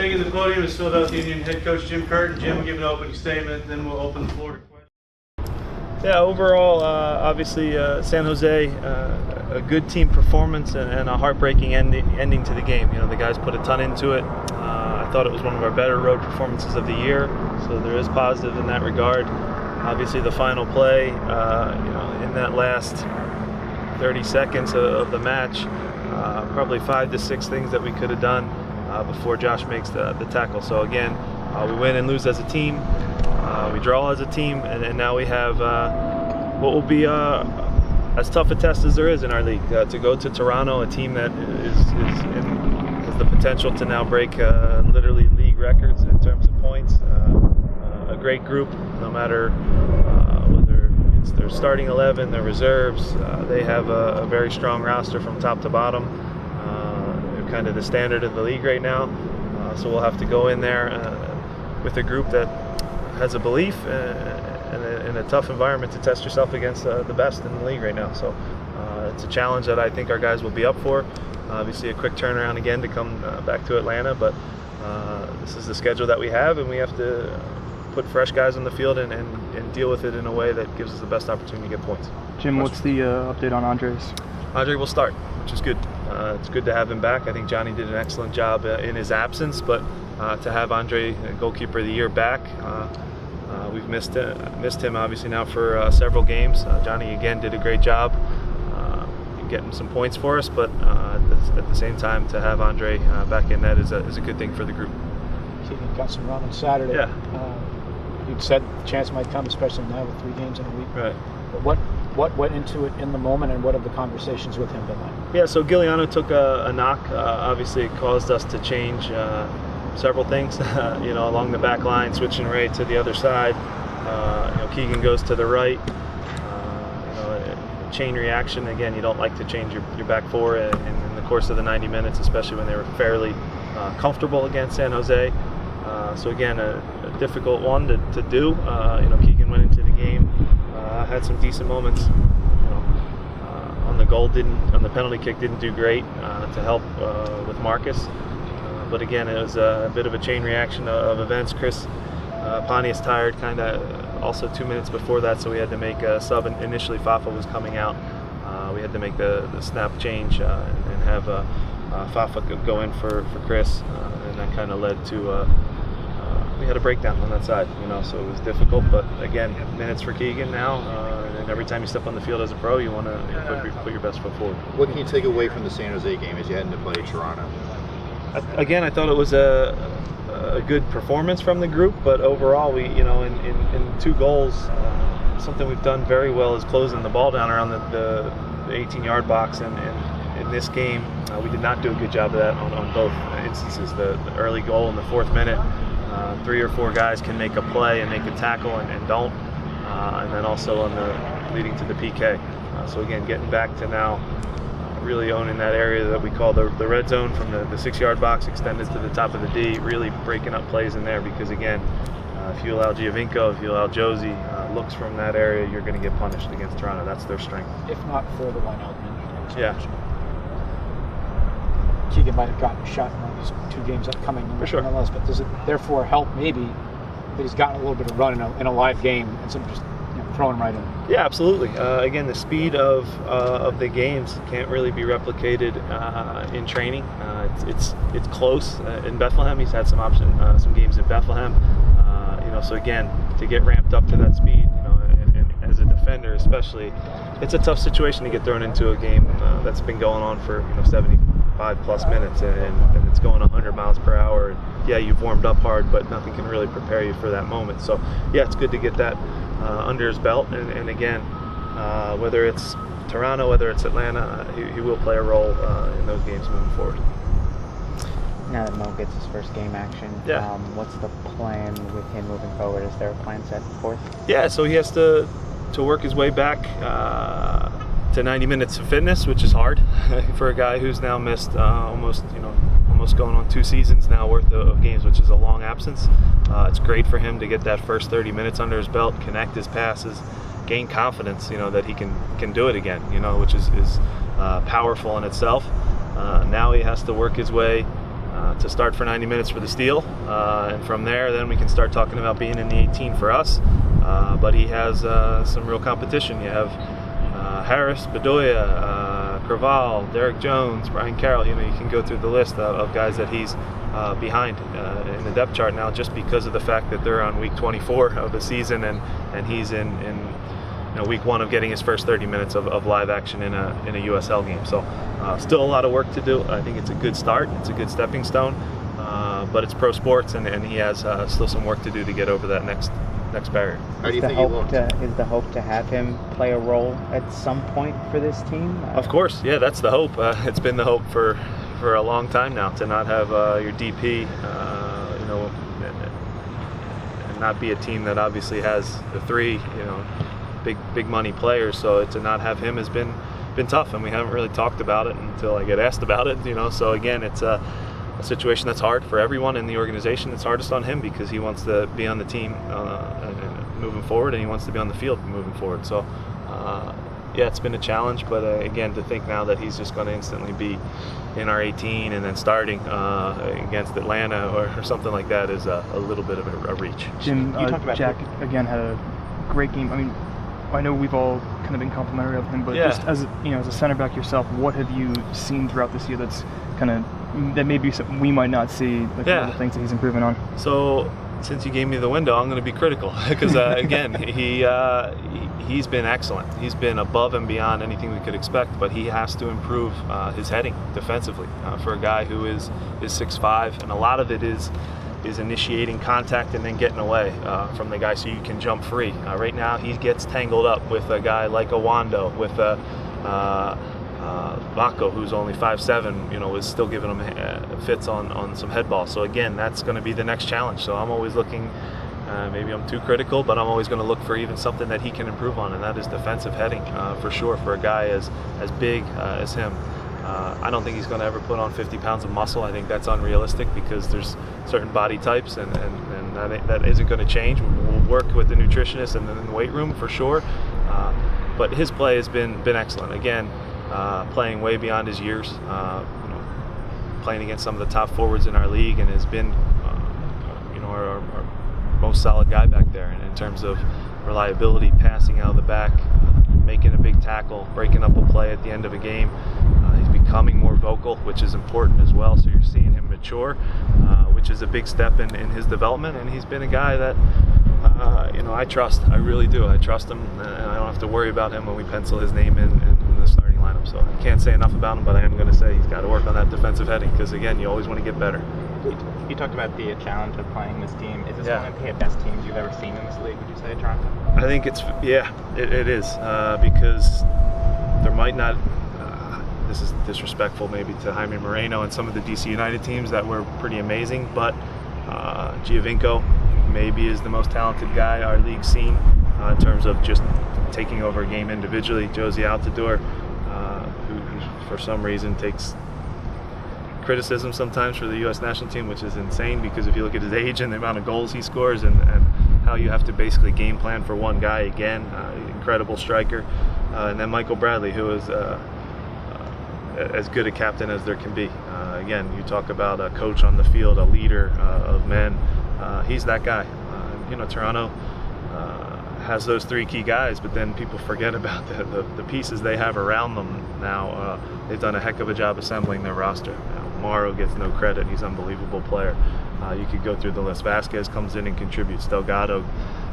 Taking the podium is Philadelphia Union head coach Jim Curtin. Jim will give an opening statement, then we'll open the floor to questions. Yeah, overall, obviously San Jose, a good team performance and a heartbreaking ending to the game. You know, the guys put a ton into it. I thought it was one of our better road performances of the year, so there is positive in that regard. Obviously, the final play, you know, in that last 30 seconds of the match, probably 5 to 6 things that we could have done before Josh makes the tackle. So again, we win and lose as a team, we draw as a team, and now we have what will be as tough a test as there is in our league, to go to Toronto, a team that has the potential to now break literally league records in terms of points. A great group, no matter whether it's their starting 11, their reserves. They have a very strong roster from top to bottom. They're kind of the standard of the league right now. So we'll have to go in there with a group that has a belief and a tough environment to test yourself against the best in the league right now. So it's a challenge that I think our guys will be up for. Obviously a quick turnaround again to come back to Atlanta, but this is the schedule that we have, and we have to put fresh guys on the field and deal with it in a way that gives us the best opportunity to get points. Jim, what's the update on Andres? Andre will start, which is good. It's good to have him back. I think Johnny did an excellent job in his absence, but to have Andre, goalkeeper of the year, back, we've missed him obviously now for several games. Johnny again did a great job getting some points for us, but at the same time, to have Andre back in net is a good thing for the group. Keegan got some run on Saturday. Yeah. You'd said the chance might come, especially now with 3 games in a week. Right. But what went into it in the moment, and what have the conversations with him been like? Yeah, so Giuliano took a knock. Obviously, it caused us to change several things. You know, along the back line, switching right to the other side. You know, Keegan goes to the right. You know, a chain reaction. Again, you don't like to change your back four in the course of the 90 minutes, especially when they were fairly comfortable against San Jose. So again, a difficult one to do. You know, Keegan went into the game, had some decent moments. You know, on the penalty kick, didn't do great to help with Marcus. But again, it was a bit of a chain reaction of events. Chris Pontius tired, kind of also 2 minutes before that, so we had to make a sub. Initially, Fafa was coming out. We had to make the snap change and have Fafa go in for Chris, and that kind of led to we had a breakdown on that side, you know, so it was difficult. But again, minutes for Keegan now, and every time you step on the field as a pro, you want to put your best foot forward. What can you take away from the San Jose game as you head into play Toronto? Again, I thought it was a good performance from the group, but overall, we, you know, in 2 goals, something we've done very well is closing the ball down around the 18-yard box, and in this game, we did not do a good job of that on both instances. The early goal in the 4th minute, 3 or 4 guys can make a play and make a tackle and don't, and then also on the leading to the PK. So again, getting back to now really owning that area that we call the red zone, from the 6-yard box extended to the top of the D, really breaking up plays in there, because again, if you allow Giovinco, if you allow Josie looks from that area, you're going to get punished against Toronto. That's their strength. If not for the lineout. Yeah. Keegan might have gotten a shot in one of these 2 games upcoming, for sure. Nonetheless, but does it therefore help maybe that he's gotten a little bit of run in a live game instead of just throwing him right in? Yeah, absolutely. Again, the speed of the games can't really be replicated in training. It's close in Bethlehem. He's had some games in Bethlehem. You know, so again, to get ramped up to that speed, you know, and as a defender especially, it's a tough situation to get thrown into a game that's been going on for 75 plus minutes, and it's going 100 miles per hour. And yeah, you've warmed up hard, but nothing can really prepare you for that moment. So yeah, it's good to get that under his belt, and again, whether it's Toronto, whether it's Atlanta, he will play a role in those games moving forward. Now that Mo gets his first game action, what's the plan with him moving forward? Is there a plan set forth? Yeah, so he has to work his way back to 90 minutes of fitness, which is hard for a guy who's now missed almost going on 2 seasons now worth of games, which is a long absence. It's great for him to get that first 30 minutes under his belt, connect his passes, gain confidence, that he can do it again, which is powerful in itself. Now he has to work his way to start for 90 minutes for the Steel, and from there, then we can start talking about being in the 18 for us. But he has some real competition. You have Harris, Bedoya, Craval, Derek Jones, Brian Carroll. You can go through the list of guys that he's behind in the depth chart now, just because of the fact that they're on week 24 of the season, and he's in week 1 of getting his first 30 minutes of live action in a USL game. So still a lot of work to do. I think it's a good start. It's a good stepping stone, but it's pro sports, and he has still some work to do to get over that next barrier. How do you think he looked? Is the hope to have him play a role at some point for this team? Of course, yeah, that's the hope. It's been the hope for a long time now, to not have your DP, and not be a team that obviously has the 3, big money players. So to not have him has been tough, and we haven't really talked about it until I get asked about it. So again, it's a situation that's hard for everyone in the organization. It's hardest on him because he wants to be on the team moving forward, and he wants to be on the field moving forward. So yeah, it's been a challenge, but again, to think now that he's just going to instantly be in our 18 and then starting against Atlanta or something like that is a little bit of a reach. Jim, Jack again had a great game. I mean, I know we've all kind of been complimentary of him, but just as a center back yourself, what have you seen throughout this year that's that maybe we might not see, like the little things that he's improving on? So since you gave me the window, I'm going to be critical because again, he's been excellent. He's been above and beyond anything we could expect, but he has to improve his heading defensively for a guy who is 6'5", and a lot of it is initiating contact and then getting away from the guy so you can jump free. Right now, he gets tangled up with a guy like Owando, with Vako, who's only 5'7", is still giving him fits on some head balls. So again, that's going to be the next challenge. So I'm always looking, maybe I'm too critical, but I'm always going to look for even something that he can improve on, and that is defensive heading for sure for a guy as big as him. I don't think he's going to ever put on 50 pounds of muscle. I think that's unrealistic because there's certain body types, and that isn't going to change. We'll work with the nutritionist and in the weight room for sure. But his play has been excellent. Again, playing way beyond his years, playing against some of the top forwards in our league, and has been our most solid guy back there in terms of reliability, passing out of the back, making a big tackle, breaking up a play at the end of a game. He's becoming more vocal, which is important as well. So you're seeing him mature, which is a big step in his development. And he's been a guy that I trust. I really do. I trust him, and I don't have to worry about him when we pencil his name in the starting lineup. So I can't say enough about him, but I am going to say he's got to work on that defensive heading because, again, you always want to get better. You talked about the challenge of playing this team. Is this one of the best teams you've ever seen in this league, would you say, Toronto? I think it is because there might not, this is disrespectful maybe to Jaime Moreno and some of the DC United teams that were pretty amazing, but Giovinco maybe is the most talented guy our league's seen in terms of just taking over a game individually. Josie Altidore, who for some reason takes criticism sometimes for the U.S. national team, which is insane because if you look at his age and the amount of goals he scores and how you have to basically game plan for one guy again, incredible striker. And then Michael Bradley, who is as good a captain as there can be. Again, you talk about a coach on the field, a leader of men. He's that guy. Toronto has those 3 key guys, but then people forget about the pieces they have around them now. They've done a heck of a job assembling their roster. Morrow gets no credit. He's an unbelievable player. You could go through the list. Vasquez comes in and contributes. Delgado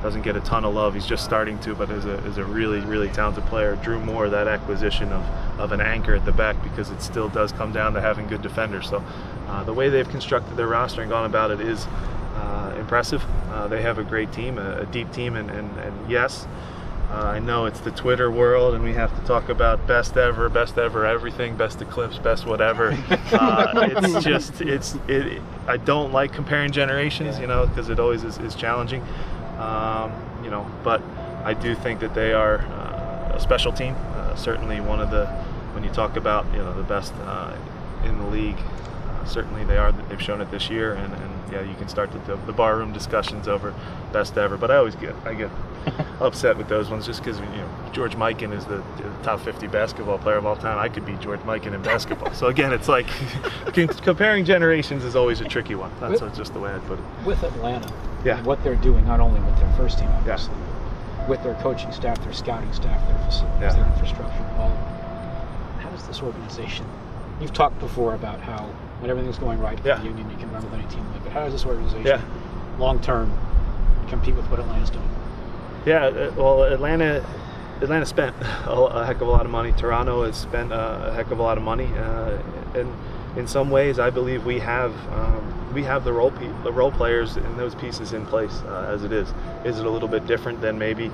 doesn't get a ton of love. He's just starting to, but is a really, really talented player. Drew Moore, that acquisition of an anchor at the back, because it still does come down to having good defenders. So the way they've constructed their roster and gone about it is impressive. They have a great team, a deep team, and yes, I know it's the Twitter world, and we have to talk about best ever everything, best eclipse, best whatever. I don't like comparing generations, because it always is challenging. But I do think that they are a special team. Certainly one of the, when you talk about the best in the league, certainly they are. They've shown it this year, and yeah, you can start the barroom discussions over best ever. But I get upset with those ones just because George Mikan is the top 50 basketball player of all time. I could be George Mikan in basketball. So again, it's like comparing generations is always a tricky one. That's just the way I'd put it. With Atlanta, what they're doing, not only with their first team, obviously, with their coaching staff, their scouting staff, their facilities, their infrastructure, how does this organization? You've talked before about how when everything's going right with the Union, you can run with any team like it. How does this organization, long term, compete with what Atlanta's doing? Yeah, well, Atlanta spent a heck of a lot of money. Toronto has spent a heck of a lot of money, and in some ways, I believe we have the role players and those pieces in place as it is. Is it a little bit different than maybe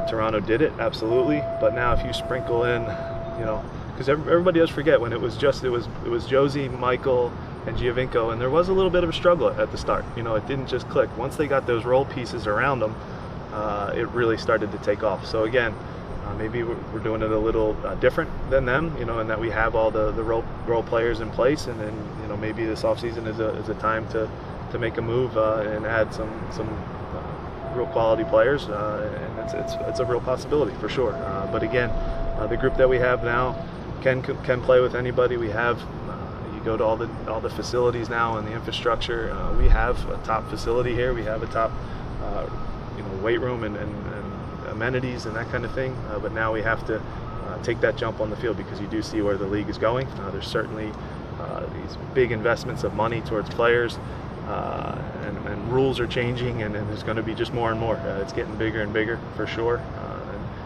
Toronto did it? Absolutely. But now, if you sprinkle in, because everybody does forget when it was Josie, Michael, and Giovinco, and there was a little bit of a struggle at the start. It didn't just click. Once they got those role pieces around them, it really started to take off. So again, maybe we're doing it a little different than them, and that we have all the role players in place, and then maybe this offseason is a time to make a move and add some real quality players, and it's a real possibility for sure. But again, the group that we have now can play with anybody. We have you go to all the facilities now and the infrastructure. We have a top facility here. We have a top weight room and amenities and that kind of thing. But now we have to take that jump on the field because you do see where the league is going. There's certainly these big investments of money towards players, and rules are changing, and there's going to be just more and more. It's getting bigger and bigger for sure.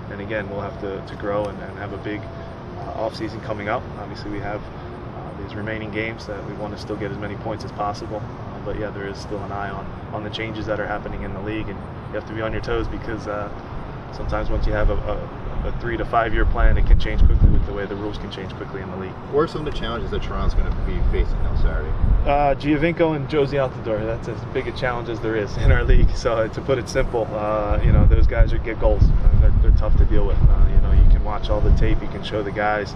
And again, we'll have to grow and have a big off-season coming up. Obviously, we have these remaining games that we want to still get as many points as possible. But yeah, there is still an eye on the changes that are happening in the league, and you have to be on your toes because sometimes once you have a 3 to 5 year plan, it can change quickly with the way the rules can change quickly in the league. What are some of the challenges that Toronto's going to be facing on Saturday? Giovinco and Josie out the door. That's as big a challenge as there is in our league. So to put it simple, those guys get goals. They're tough to deal with. You can watch all the tape, you can show the guys,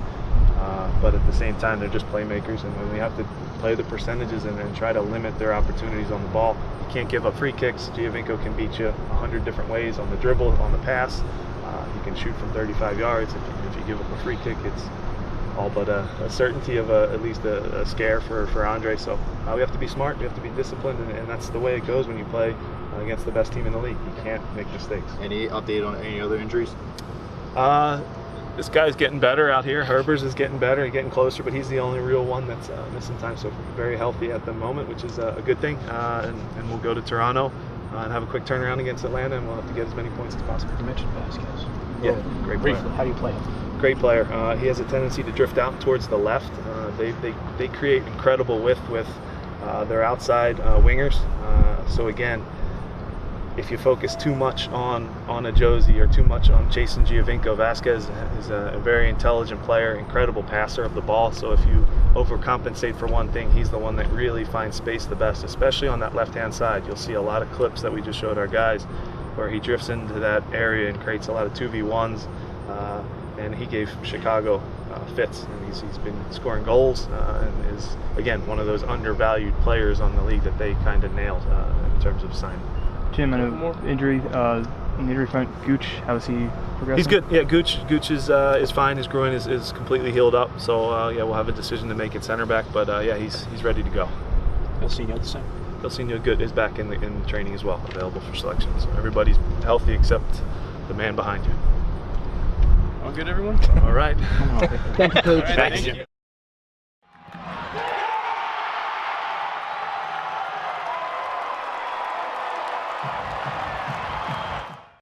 but at the same time, they're just playmakers, and we have to play the percentages and try to limit their opportunities on the ball. You can't give up free kicks. Giovinco can beat you 100 different ways on the dribble, on the pass. He can shoot from 35 yards. If you give up a free kick, it's all but a certainty of at least a scare for Andre. So we have to be smart. We have to be disciplined, and that's the way it goes when you play against the best team in the league. You can't make mistakes. Any update on any other injuries? This guy's getting better out here. Herbers is getting better, he's getting closer, but he's the only real one that's missing time. So very healthy at the moment, which is a good thing. And we'll go to Toronto and have a quick turnaround against Atlanta, and we'll have to get as many points as possible. You mentioned Vasquez. Yeah, great player. Briefly, how do you play him? Great player. He has a tendency to drift out towards the left. They create incredible width with their outside wingers. So again, if you focus too much on a Josie or too much on chasing Giovinco, Vasquez is a very intelligent player, incredible passer of the ball. So if you overcompensate for one thing, he's the one that really finds space the best, especially on that left-hand side. You'll see a lot of clips that we just showed our guys where he drifts into that area and creates a lot of 2v1s. And he gave Chicago fits, and he's been scoring goals and is, again, one of those undervalued players on the league that they kind of nailed in terms of signing. Jim, on an injury, on the injury front, Gooch, how is he progressing? He's good. Yeah, Gooch is fine. His groin is completely healed up. So we'll have a decision to make at center back. But he's ready to go. Ilsinho the same. Ilsinho good is back in training as well, available for selection. So everybody's healthy except the man behind you. All good, everyone? All right. Thank you, Coach. Thanks, Jim.